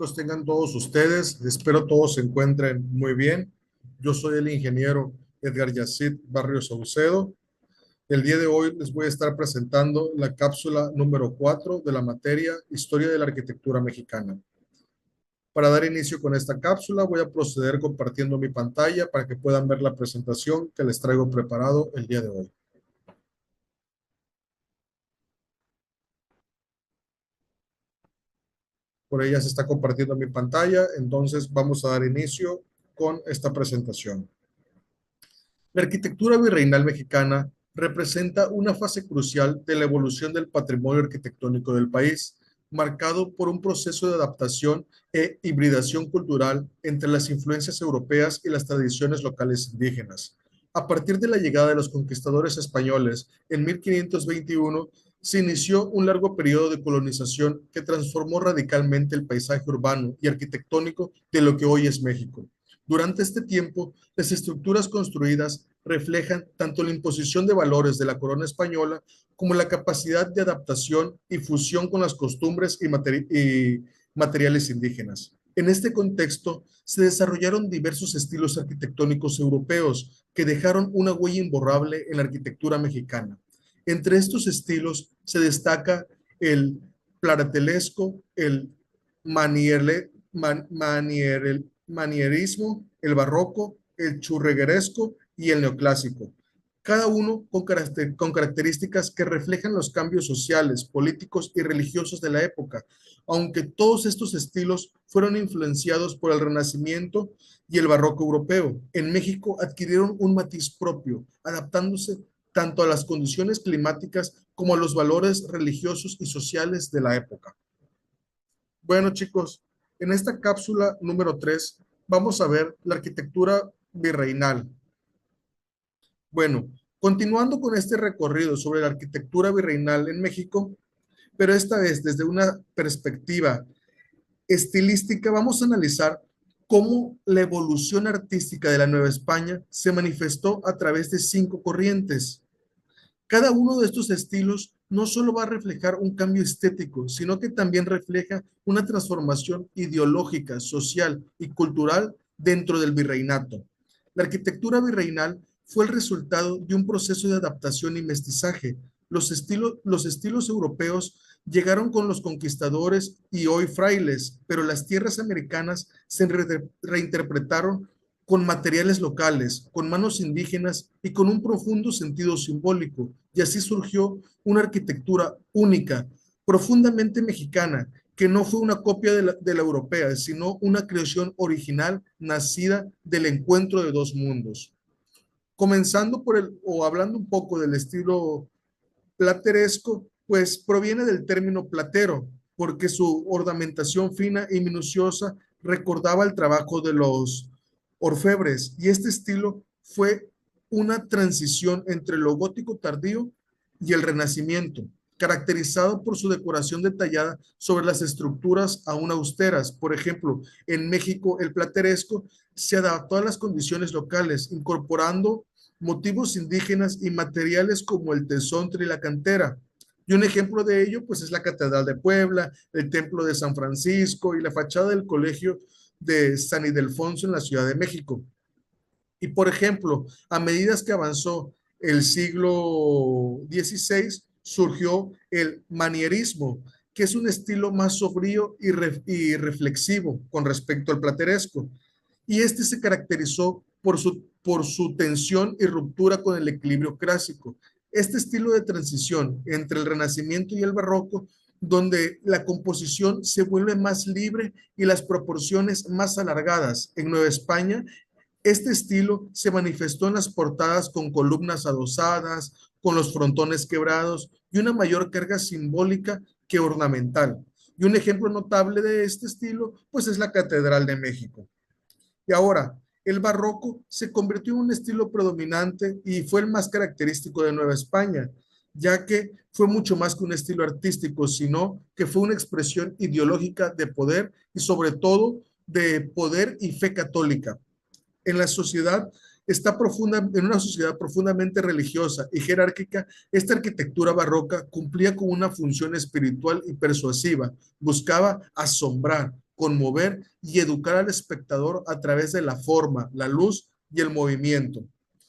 chicos tengan todos ustedes? Espero todos se encuentren muy bien. Yo soy el ingeniero Edgar Yacid Barrios Saucedo. El día de hoy les voy a estar presentando la cápsula número 4 de la materia Historia de la Arquitectura Mexicana. Para dar inicio con esta cápsula, voy a proceder compartiendo mi pantalla para que puedan ver la presentación que les traigo preparado el día de hoy. Por ella se está compartiendo mi pantalla, entonces vamos a dar inicio con esta presentación. La arquitectura virreinal mexicana representa una fase crucial de la evolución del patrimonio arquitectónico del país, marcado por un proceso de adaptación e hibridación cultural entre las influencias europeas y las tradiciones locales indígenas. A partir de la llegada de los conquistadores españoles en 1521, se inició un largo periodo de colonización que transformó radicalmente el paisaje urbano y arquitectónico de lo que hoy es México. Durante este tiempo, las estructuras construidas reflejan tanto la imposición de valores de la corona española como la capacidad de adaptación y fusión con las costumbres y materiales indígenas. En este contexto, se desarrollaron diversos estilos arquitectónicos europeos que dejaron una huella imborrable en la arquitectura mexicana. Entre estos estilos se destaca el platelesco, el manierle, man, manier, manierismo, el barroco, el churrigueresco y el neoclásico, cada uno con características que reflejan los cambios sociales, políticos y religiosos de la época, aunque todos estos estilos fueron influenciados por el Renacimiento y el barroco europeo. En México adquirieron un matiz propio, adaptándose tanto a las condiciones climáticas como a los valores religiosos y sociales de la época. Bueno, chicos, en esta cápsula número 3 vamos a ver la arquitectura virreinal. Bueno, continuando con este recorrido sobre la arquitectura virreinal en México, pero esta vez desde una perspectiva estilística, vamos a analizar cómo la evolución artística de la Nueva España se manifestó a través de 5 corrientes. Cada uno de estos estilos no solo va a reflejar un cambio estético, sino que también refleja una transformación ideológica, social y cultural dentro del virreinato. La arquitectura virreinal fue el resultado de un proceso de adaptación y mestizaje. Los estilos europeos llegaron con los conquistadores y hoy frailes, pero las tierras americanas se reinterpretaron con materiales locales, con manos indígenas y con un profundo sentido simbólico. Y así surgió una arquitectura única, profundamente mexicana, que no fue una copia de la europea, sino una creación original nacida del encuentro de dos mundos. Comenzando o hablando un poco del estilo plateresco, pues proviene del término platero, porque su ornamentación fina y minuciosa recordaba el trabajo de los orfebres, y este estilo fue una transición entre lo gótico tardío y el renacimiento, caracterizado por su decoración detallada sobre las estructuras aún austeras. Por ejemplo, en México el plateresco se adaptó a las condiciones locales, incorporando motivos indígenas y materiales como el tesontle y la cantera. Y un ejemplo de ello, pues, es la Catedral de Puebla, el Templo de San Francisco y la fachada del Colegio de San Ildefonso en la Ciudad de México. Y, por ejemplo, a medida que avanzó el siglo XVI, surgió el manierismo, que es un estilo más sobrio y reflexivo con respecto al plateresco. Y este se caracterizó por su tensión y ruptura con el equilibrio clásico. Este estilo de transición entre el Renacimiento y el Barroco, donde la composición se vuelve más libre y las proporciones más alargadas. En Nueva España, este estilo se manifestó en las portadas con columnas adosadas, con los frontones quebrados y una mayor carga simbólica que ornamental. Y un ejemplo notable de este estilo, pues, es la Catedral de México. Y ahora, el barroco se convirtió en un estilo predominante y fue el más característico de Nueva España, ya que fue mucho más que un estilo artístico, sino que fue una expresión ideológica de poder y sobre todo de poder y fe católica. En la sociedad en una sociedad profundamente religiosa y jerárquica, esta arquitectura barroca cumplía con una función espiritual y persuasiva, buscaba asombrar, conmover y educar al espectador a través de la forma, la luz y el movimiento.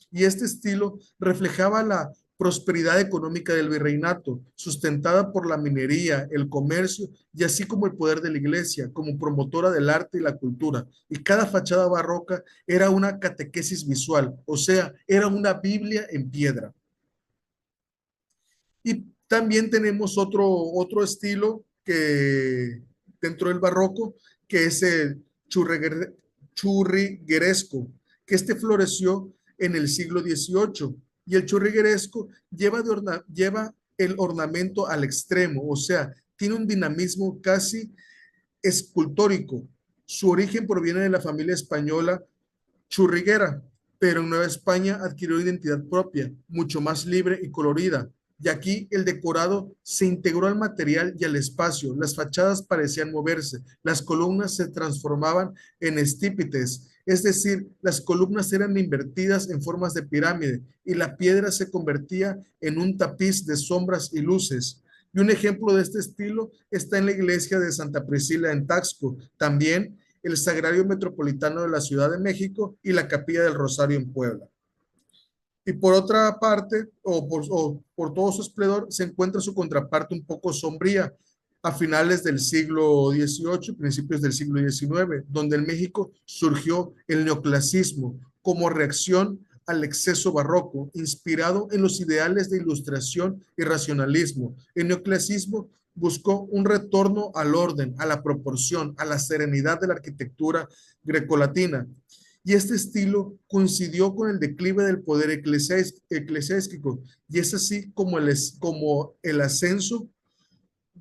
Y este estilo reflejaba la prosperidad económica del virreinato, sustentada por la minería, el comercio y así como el poder de la iglesia, como promotora del arte y la cultura. Y cada fachada barroca era una catequesis visual, o sea, era una Biblia en piedra. Y también tenemos otro estilo que dentro del barroco, que es el churrigueresco, que este floreció en el siglo XVIII. Y el churrigueresco lleva el ornamento al extremo, o sea, tiene un dinamismo casi escultórico. Su origen proviene de la familia española churriguera, pero en Nueva España adquirió identidad propia, mucho más libre y colorida. Y aquí el decorado se integró al material y al espacio. Las fachadas parecían moverse, las columnas se transformaban en estípites, es decir, las columnas eran invertidas en formas de pirámide y la piedra se convertía en un tapiz de sombras y luces. Y un ejemplo de este estilo está en la iglesia de Santa Priscila en Taxco. También el Sagrario Metropolitano de la Ciudad de México y la Capilla del Rosario en Puebla. Y por otra parte, por todo su esplendor, se encuentra su contraparte un poco sombría a finales del siglo XVIII, principios del siglo XIX, donde en México surgió el neoclasismo como reacción al exceso barroco, inspirado en los ideales de ilustración y racionalismo. El neoclasismo buscó un retorno al orden, a la proporción, a la serenidad de la arquitectura grecolatina. Y este estilo coincidió con el declive del poder eclesiástico, y es así como el ascenso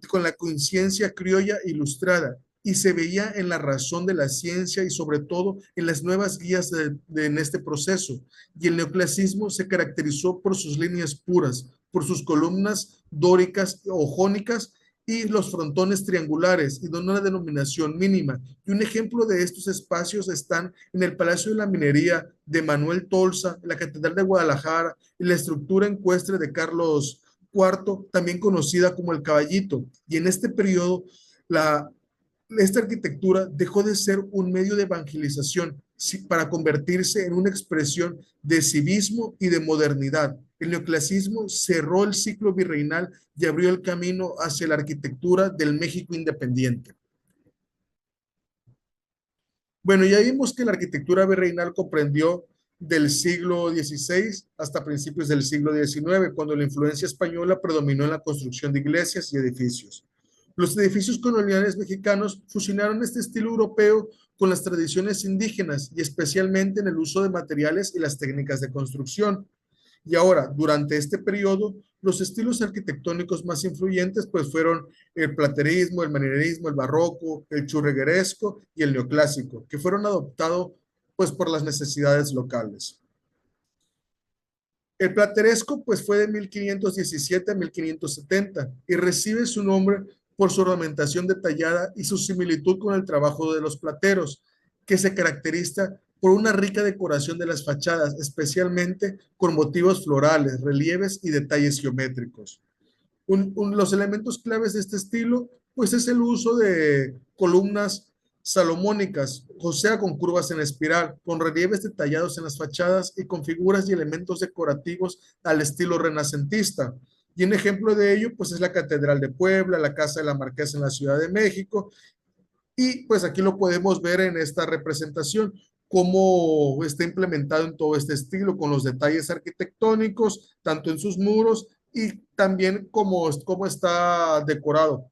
con la conciencia criolla ilustrada, y se veía en la razón de la ciencia y sobre todo en las nuevas guías en este proceso. Y el neoclasismo se caracterizó por sus líneas puras, por sus columnas dóricas o jónicas y los frontones triangulares y de una denominación mínima. Y un ejemplo de estos espacios están en el Palacio de la Minería de Manuel Tolsa, la Catedral de Guadalajara y la estructura ecuestre de Carlos IV, también conocida como el Caballito. Y en este periodo, esta arquitectura dejó de ser un medio de evangelización para convertirse en una expresión de civismo y de modernidad. El neoclasismo cerró el ciclo virreinal y abrió el camino hacia la arquitectura del México independiente. Bueno, ya vimos que la arquitectura virreinal comprendió del siglo XVI hasta principios del siglo XIX, cuando la influencia española predominó en la construcción de iglesias y edificios. Los edificios coloniales mexicanos fusionaron este estilo europeo con las tradiciones indígenas y especialmente en el uso de materiales y las técnicas de construcción. Y ahora, durante este periodo, los estilos arquitectónicos más influyentes pues fueron el platerismo, el manierismo, el barroco, el churrigueresco y el neoclásico, que fueron adoptados pues por las necesidades locales. El plateresco pues fue de 1517 a 1570 y recibe su nombre por su ornamentación detallada y su similitud con el trabajo de los plateros, que se caracteriza por una rica decoración de las fachadas, especialmente con motivos florales, relieves y detalles geométricos. Los elementos claves de este estilo, pues es el uso de columnas salomónicas, o sea, con curvas en espiral, con relieves detallados en las fachadas y con figuras y elementos decorativos al estilo renacentista. Y un ejemplo de ello, pues es la Catedral de Puebla, la Casa de la Marquesa en la Ciudad de México, y pues aquí lo podemos ver en esta representación, cómo está implementado en todo este estilo, con los detalles arquitectónicos, tanto en sus muros y también cómo está decorado.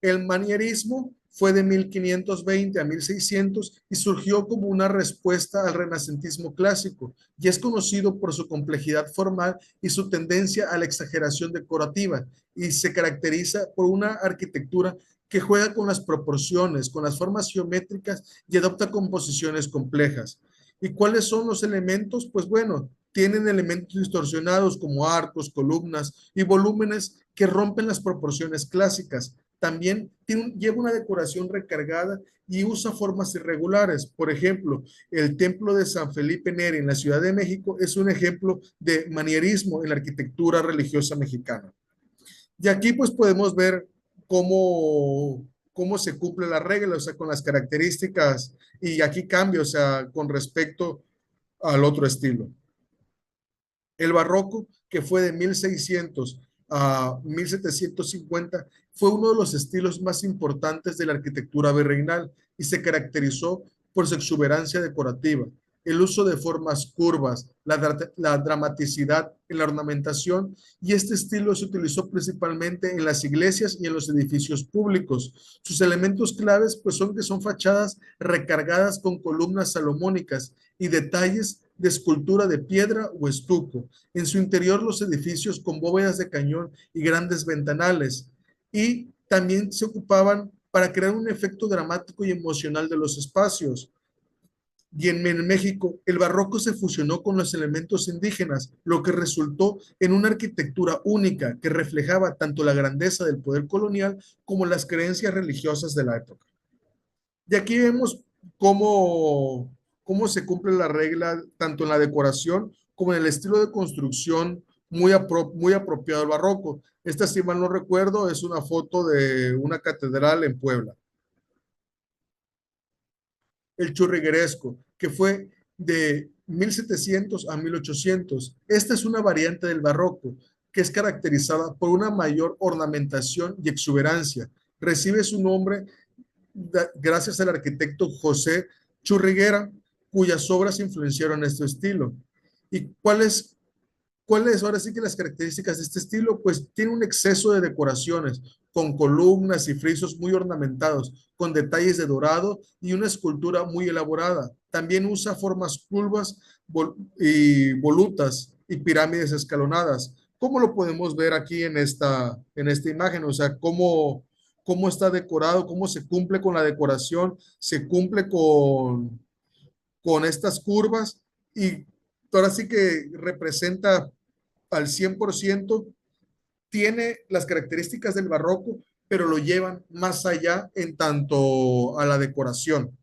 El manierismo fue de 1520 a 1600 y surgió como una respuesta al renacentismo clásico y es conocido por su complejidad formal y su tendencia a la exageración decorativa y se caracteriza por una arquitectura que juega con las proporciones, con las formas geométricas y adopta composiciones complejas. ¿Y cuáles son los elementos? Pues bueno, tienen elementos distorsionados como arcos, columnas y volúmenes que rompen las proporciones clásicas. También lleva una decoración recargada y usa formas irregulares. Por ejemplo, el templo de San Felipe Neri en la Ciudad de México es un ejemplo de manierismo en la arquitectura religiosa mexicana. Y aquí pues podemos ver cómo se cumple la regla, o sea, con las características, y aquí cambia, o sea, con respecto al otro estilo. El barroco, que fue de 1600 a 1750, fue uno de los estilos más importantes de la arquitectura virreinal y se caracterizó por su exuberancia decorativa, el uso de formas curvas, la dramaticidad en la ornamentación, y este estilo se utilizó principalmente en las iglesias y en los edificios públicos. Sus elementos claves pues son que son fachadas recargadas con columnas salomónicas y detalles de escultura de piedra o estuco. En su interior los edificios con bóvedas de cañón y grandes ventanales, y también se ocupaban para crear un efecto dramático y emocional de los espacios. Y en México, el barroco se fusionó con los elementos indígenas, lo que resultó en una arquitectura única que reflejaba tanto la grandeza del poder colonial como las creencias religiosas de la época. Y aquí vemos cómo se cumple la regla tanto en la decoración como en el estilo de construcción muy apropiado del barroco. Esta, si mal no recuerdo, es una foto de una catedral en Puebla. El churrigueresco, que fue de 1700 a 1800. Esta es una variante del barroco que es caracterizada por una mayor ornamentación y exuberancia. Recibe su nombre gracias al arquitecto José Churriguera, cuyas obras influenciaron este estilo. ¿Y cuáles ahora sí que las características de este estilo? Pues tiene un exceso de decoraciones, con columnas y frisos muy ornamentados, con detalles de dorado y una escultura muy elaborada. También usa formas curvas y volutas y pirámides escalonadas. ¿Cómo lo podemos ver aquí en esta imagen? O sea, cómo está decorado, cómo se cumple con la decoración, se cumple con estas curvas, y ahora sí que representa al 100%, tiene las características del barroco, pero lo llevan más allá en tanto a la decoración.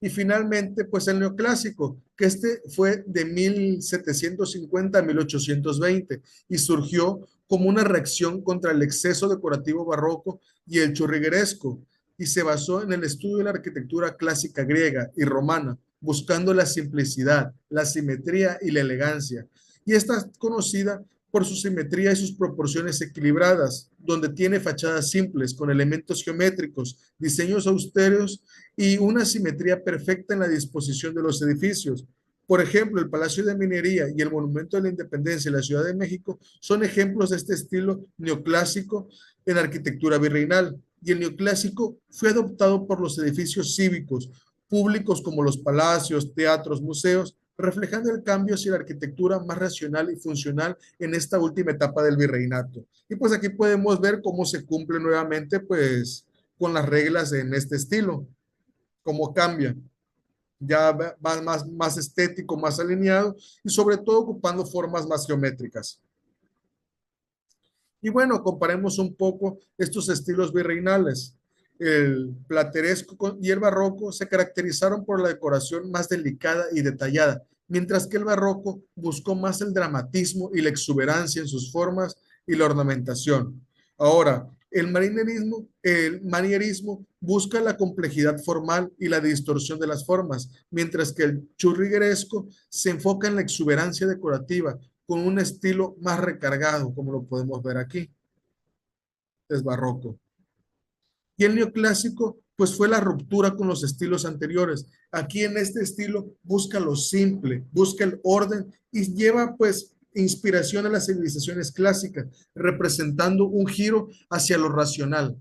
Y finalmente, pues el neoclásico, que este fue de 1750 a 1820 y surgió como una reacción contra el exceso decorativo barroco y el churrigueresco, y se basó en el estudio de la arquitectura clásica griega y romana, buscando la simplicidad, la simetría y la elegancia. Y esta es conocida por su simetría y sus proporciones equilibradas, donde tiene fachadas simples con elementos geométricos, diseños austeros y una simetría perfecta en la disposición de los edificios. Por ejemplo, el Palacio de Minería y el Monumento de la Independencia en la Ciudad de México son ejemplos de este estilo neoclásico en arquitectura virreinal. Y el neoclásico fue adoptado por los edificios cívicos, públicos como los palacios, teatros, museos, reflejando el cambio hacia la arquitectura más racional y funcional en esta última etapa del virreinato. Y pues aquí podemos ver cómo se cumple nuevamente pues con las reglas en este estilo, cómo cambia. Ya va más estético, más alineado y sobre todo ocupando formas más geométricas. Y bueno, comparemos un poco estos estilos virreinales. El plateresco y el barroco se caracterizaron por la decoración más delicada y detallada, mientras que el barroco buscó más el dramatismo y la exuberancia en sus formas y la ornamentación. Ahora, el manierismo busca la complejidad formal y la distorsión de las formas, mientras que el churrigueresco se enfoca en la exuberancia decorativa, con un estilo más recargado, como lo podemos ver aquí, es barroco. Y el neoclásico, pues fue la ruptura con los estilos anteriores. Aquí en este estilo busca lo simple, busca el orden y lleva pues inspiración a las civilizaciones clásicas, representando un giro hacia lo racional.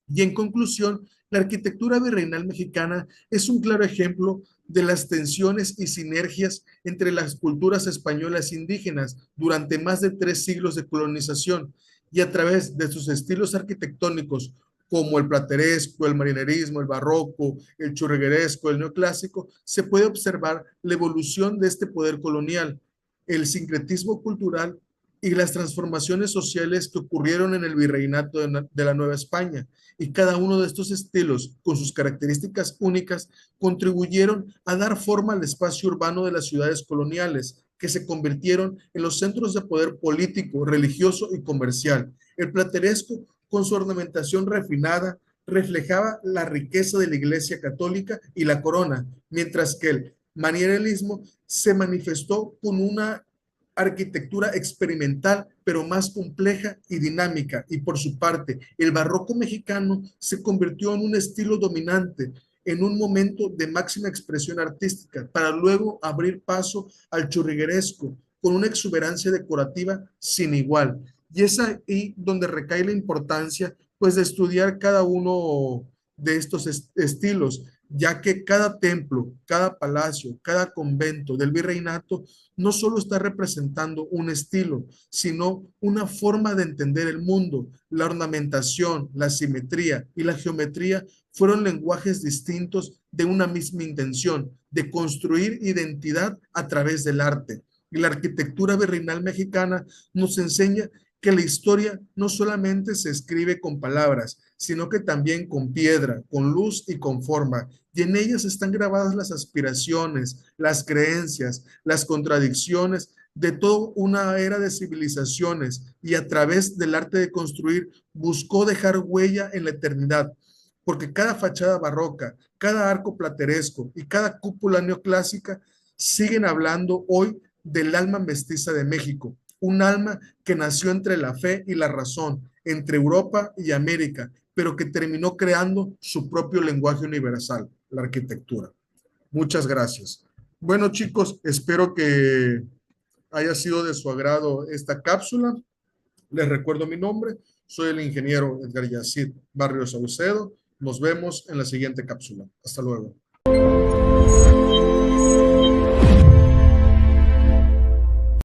Y en conclusión, la arquitectura virreinal mexicana es un claro ejemplo de las tensiones y sinergias entre las culturas españolas e indígenas durante más de 3 siglos de colonización, y a través de sus estilos arquitectónicos como el plateresco, el marinerismo, el barroco, el churrigueresco, el neoclásico, se puede observar la evolución de este poder colonial, el sincretismo cultural y las transformaciones sociales que ocurrieron en el virreinato de la Nueva España, y cada uno de estos estilos, con sus características únicas, contribuyeron a dar forma al espacio urbano de las ciudades coloniales, que se convirtieron en los centros de poder político, religioso y comercial. El plateresco, con su ornamentación refinada, reflejaba la riqueza de la Iglesia Católica y la corona, mientras que el manierismo se manifestó con una arquitectura experimental, pero más compleja y dinámica. Y por su parte, el barroco mexicano se convirtió en un estilo dominante en un momento de máxima expresión artística, para luego abrir paso al churrigueresco con una exuberancia decorativa sin igual. Y es ahí donde recae la importancia, pues, de estudiar cada uno de estos estilos, ya que cada templo, cada palacio, cada convento del virreinato no solo está representando un estilo, sino una forma de entender el mundo. La ornamentación, la simetría y la geometría fueron lenguajes distintos de una misma intención, de construir identidad a través del arte. Y la arquitectura virreinal mexicana nos enseña que la historia no solamente se escribe con palabras, sino que también con piedra, con luz y con forma. Y en ellas están grabadas las aspiraciones, las creencias, las contradicciones de toda una era de civilizaciones, y a través del arte de construir buscó dejar huella en la eternidad, porque cada fachada barroca, cada arco plateresco y cada cúpula neoclásica siguen hablando hoy del alma mestiza de México, un alma que nació entre la fe y la razón, entre Europa y América, pero que terminó creando su propio lenguaje universal, la arquitectura. Muchas gracias. Bueno, chicos, espero que haya sido de su agrado esta cápsula. Les recuerdo mi nombre, soy el ingeniero Edgar Yacid Barrios Saucedo. Nos vemos en la siguiente cápsula. Hasta luego.